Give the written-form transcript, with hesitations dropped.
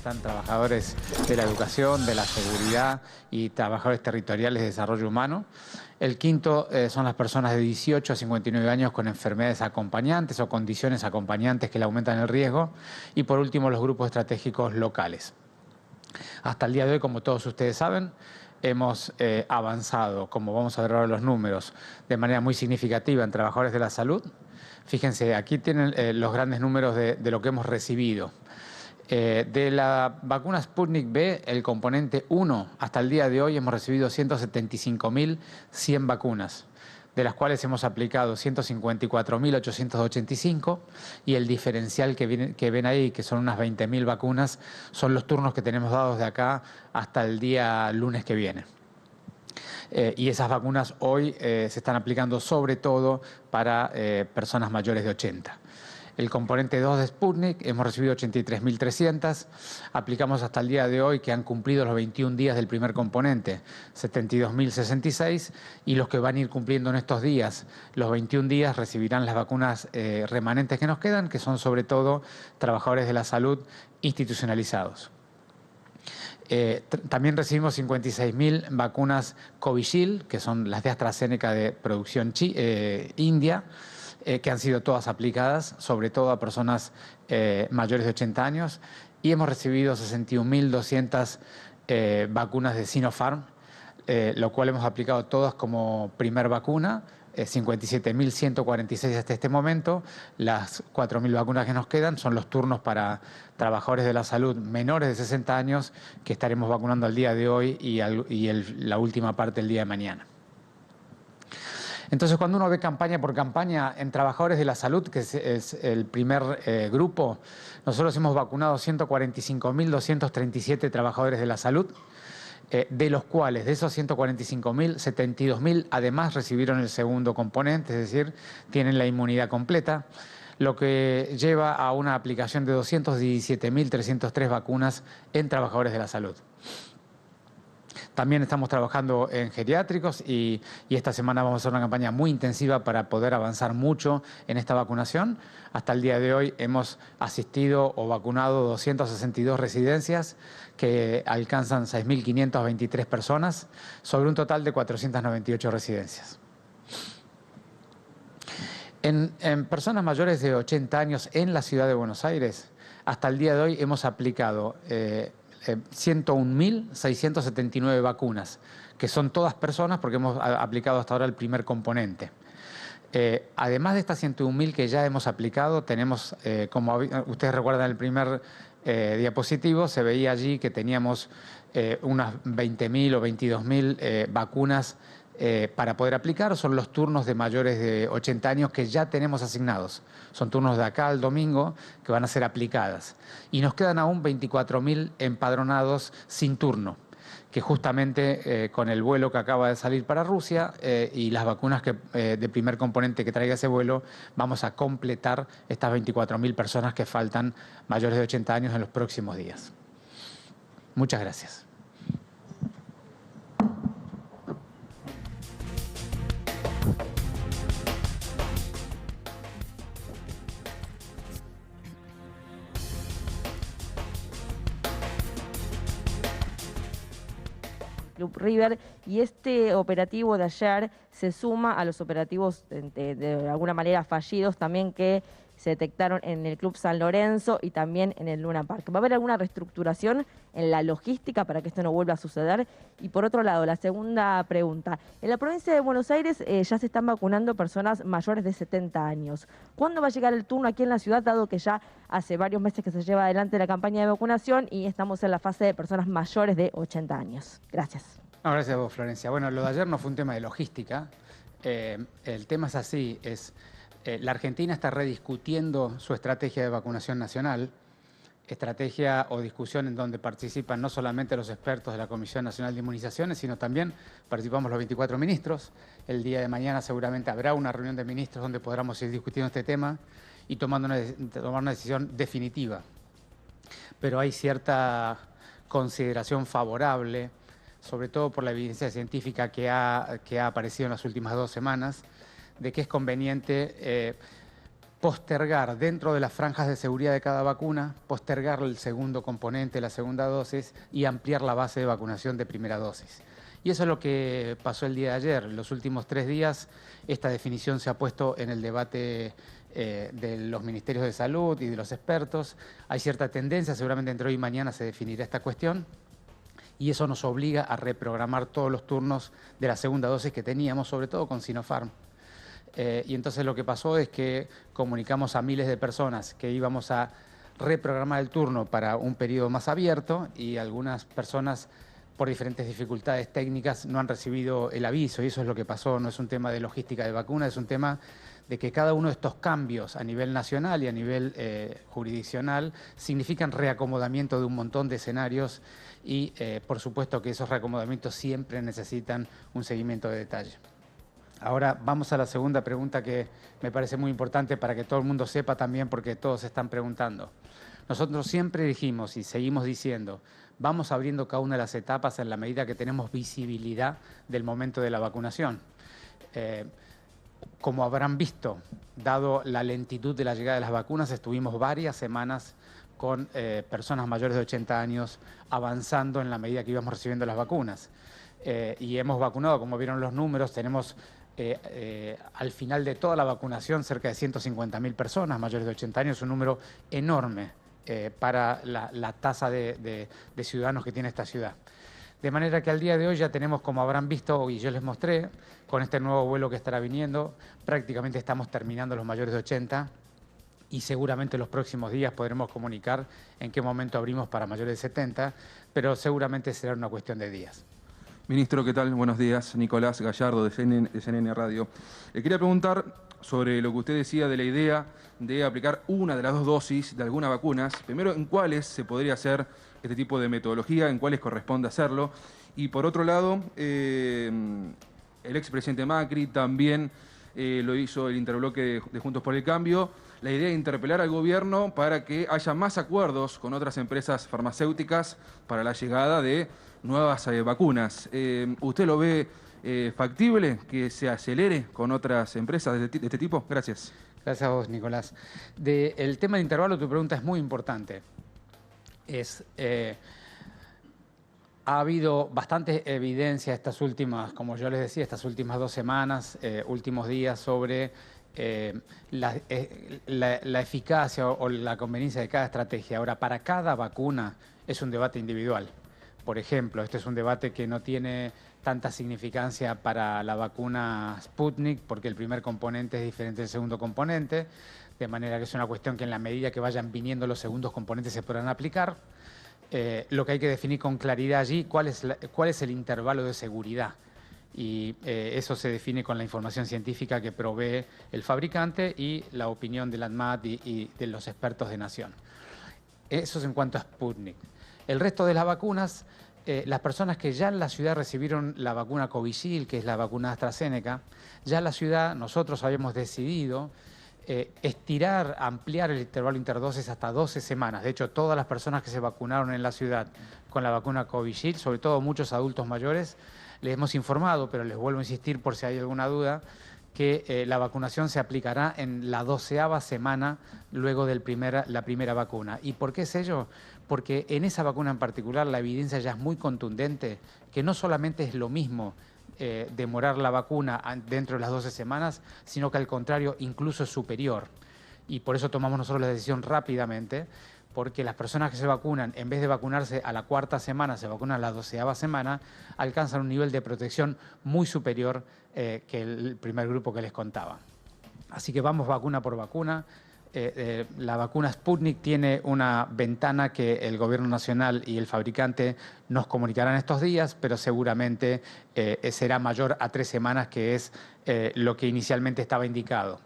están trabajadores de la educación, de la seguridad y trabajadores territoriales de desarrollo humano. El quinto son las personas de 18 a 59 años con enfermedades acompañantes o condiciones acompañantes que le aumentan el riesgo. Y por último, los grupos estratégicos locales. Hasta el día de hoy, como todos ustedes saben, hemos avanzado, como vamos a ver ahora los números, de manera muy significativa en trabajadores de la salud. Fíjense, aquí tienen los grandes números de lo que hemos recibido. De la vacuna Sputnik V, el componente 1, hasta el día de hoy hemos recibido 175.100 vacunas, de las cuales hemos aplicado 154.885 y el diferencial que ven ahí, que son unas 20.000 vacunas, son los turnos que tenemos dados de acá hasta el día lunes que viene. Y esas vacunas hoy se están aplicando sobre todo para personas mayores de 80. El componente 2 de Sputnik, hemos recibido 83.300, aplicamos hasta el día de hoy que han cumplido los 21 días del primer componente, 72.066, y los que van a ir cumpliendo en estos días, los 21 días, recibirán las vacunas remanentes que nos quedan, que son sobre todo trabajadores de la salud institucionalizados. También recibimos 56.000 vacunas Covishield, que son las de AstraZeneca de producción india, que han sido todas aplicadas, sobre todo a personas mayores de 80 años, y hemos recibido 61.200 vacunas de Sinopharm, lo cual hemos aplicado todas como primer vacuna, 57.146 hasta este momento. Las 4.000 vacunas que nos quedan son los turnos para trabajadores de la salud menores de 60 años, que estaremos vacunando al día de hoy y la última parte el día de mañana. Entonces, cuando uno ve campaña por campaña en trabajadores de la salud, que es el primer grupo, nosotros hemos vacunado 145.237 trabajadores de la salud, de los cuales, de esos 145.000, 72.000 además recibieron el segundo componente, es decir, tienen la inmunidad completa, lo que lleva a una aplicación de 217.303 vacunas en trabajadores de la salud. También estamos trabajando en geriátricos y esta semana vamos a hacer una campaña muy intensiva para poder avanzar mucho en esta vacunación. Hasta el día de hoy hemos asistido o vacunado 262 residencias que alcanzan 6.523 personas sobre un total de 498 residencias. En personas mayores de 80 años en la ciudad de Buenos Aires, hasta el día de hoy hemos aplicado 101.679 vacunas, que son todas personas porque hemos aplicado hasta ahora el primer componente. Además de estas 101.000 que ya hemos aplicado, tenemos, como ustedes recuerdan el primer diapositivo, se veía allí que teníamos unas 20.000 o 22.000 vacunas para poder aplicar. Son los turnos de mayores de 80 años que ya tenemos asignados. Son turnos de acá al domingo que van a ser aplicadas. Y nos quedan aún 24.000 empadronados sin turno, que justamente con el vuelo que acaba de salir para Rusia y las vacunas de primer componente que traiga ese vuelo, vamos a completar estas 24.000 personas que faltan mayores de 80 años en los próximos días. Muchas gracias. Club River, y este operativo de ayer se suma a los operativos de alguna manera fallidos también que se detectaron en el Club San Lorenzo y también en el Luna Park. ¿Va a haber alguna reestructuración en la logística para que esto no vuelva a suceder? Y por otro lado, la segunda pregunta. En la provincia de Buenos Aires ya se están vacunando personas mayores de 70 años. ¿Cuándo va a llegar el turno aquí en la ciudad, dado que ya hace varios meses que se lleva adelante la campaña de vacunación y estamos en la fase de personas mayores de 80 años? Gracias. No, gracias a vos, Florencia. Bueno, lo de ayer no fue un tema de logística. El tema es así, la Argentina está rediscutiendo su estrategia de vacunación nacional, estrategia o discusión en donde participan no solamente los expertos de la Comisión Nacional de Inmunizaciones, sino también participamos los 24 ministros. El día de mañana seguramente habrá una reunión de ministros donde podamos ir discutiendo este tema y tomar una decisión definitiva. Pero hay cierta consideración favorable, sobre todo por la evidencia científica que ha aparecido en las últimas 2 semanas, de que es conveniente postergar dentro de las franjas de seguridad de cada vacuna, postergar el segundo componente, la segunda dosis, y ampliar la base de vacunación de primera dosis. Y eso es lo que pasó el día de ayer. En los últimos 3 días esta definición se ha puesto en el debate de los ministerios de salud y de los expertos. Hay cierta tendencia, seguramente entre hoy y mañana se definirá esta cuestión, y eso nos obliga a reprogramar todos los turnos de la segunda dosis que teníamos, sobre todo con Sinopharm. Y entonces lo que pasó es que comunicamos a miles de personas que íbamos a reprogramar el turno para un periodo más abierto, y algunas personas por diferentes dificultades técnicas no han recibido el aviso, y eso es lo que pasó. No es un tema de logística de vacuna, es un tema de que cada uno de estos cambios a nivel nacional y a nivel jurisdiccional significan reacomodamiento de un montón de escenarios, y por supuesto que esos reacomodamientos siempre necesitan un seguimiento de detalle. Ahora vamos a la segunda pregunta, que me parece muy importante para que todo el mundo sepa también, porque todos se están preguntando. Nosotros siempre dijimos y seguimos diciendo, vamos abriendo cada una de las etapas en la medida que tenemos visibilidad del momento de la vacunación. Como habrán visto, dado la lentitud de la llegada de las vacunas, estuvimos varias semanas con personas mayores de 80 años avanzando en la medida que íbamos recibiendo las vacunas. Y hemos vacunado, como vieron los números, tenemos al final de toda la vacunación cerca de 150.000 personas mayores de 80 años, un número enorme para la tasa de ciudadanos que tiene esta ciudad. De manera que al día de hoy ya tenemos, como habrán visto y yo les mostré, con este nuevo vuelo que estará viniendo, prácticamente estamos terminando los mayores de 80, y seguramente en los próximos días podremos comunicar en qué momento abrimos para mayores de 70, pero seguramente será una cuestión de días. Ministro, ¿qué tal? Buenos días. Nicolás Gallardo, de CNN Radio. Le quería preguntar sobre lo que usted decía de la idea de aplicar una de las 2 dosis de algunas vacunas. Primero, ¿en cuáles se podría hacer este tipo de metodología? ¿En cuáles corresponde hacerlo? Y por otro lado, el expresidente Macri también lo hizo el interbloque de Juntos por el Cambio. La idea de interpelar al gobierno para que haya más acuerdos con otras empresas farmacéuticas para la llegada de nuevas vacunas. ¿Usted lo ve factible que se acelere con otras empresas de este tipo? Gracias. Gracias a vos, Nicolás. El tema de intervalo, tu pregunta es muy importante. Ha habido bastante evidencia estas últimas, como yo les decía, estas últimas 2 semanas, últimos días, sobre la eficacia o la conveniencia de cada estrategia. Ahora, para cada vacuna es un debate individual. Por ejemplo, este es un debate que no tiene tanta significancia para la vacuna Sputnik, porque el primer componente es diferente del segundo componente, de manera que es una cuestión que en la medida que vayan viniendo los segundos componentes se podrán aplicar. Lo que hay que definir con claridad allí, cuál es el intervalo de seguridad. Y eso se define con la información científica que provee el fabricante y la opinión del ANMAT y de los expertos de Nación. Eso es en cuanto a Sputnik. El resto de las vacunas, las personas que ya en la ciudad recibieron la vacuna Covishield, que es la vacuna AstraZeneca, ya en la ciudad nosotros habíamos decidido ampliar el intervalo interdosis hasta 12 semanas. De hecho, todas las personas que se vacunaron en la ciudad con la vacuna Covishield, sobre todo muchos adultos mayores, les hemos informado, pero les vuelvo a insistir por si hay alguna duda, que la vacunación se aplicará en la 12ª semana luego de la primera vacuna. ¿Y por qué es ello? Porque en esa vacuna en particular la evidencia ya es muy contundente, que no solamente es lo mismo demorar la vacuna dentro de las 12 semanas, sino que al contrario incluso es superior. Y por eso tomamos nosotros la decisión rápidamente, porque las personas que se vacunan, en vez de vacunarse a la 4ª semana, se vacunan a la 12ª semana, alcanzan un nivel de protección muy superior que el primer grupo que les contaba. Así que vamos vacuna por vacuna. La vacuna Sputnik tiene una ventana que el Gobierno Nacional y el fabricante nos comunicarán estos días, pero seguramente será mayor a 3 semanas, que es lo que inicialmente estaba indicado.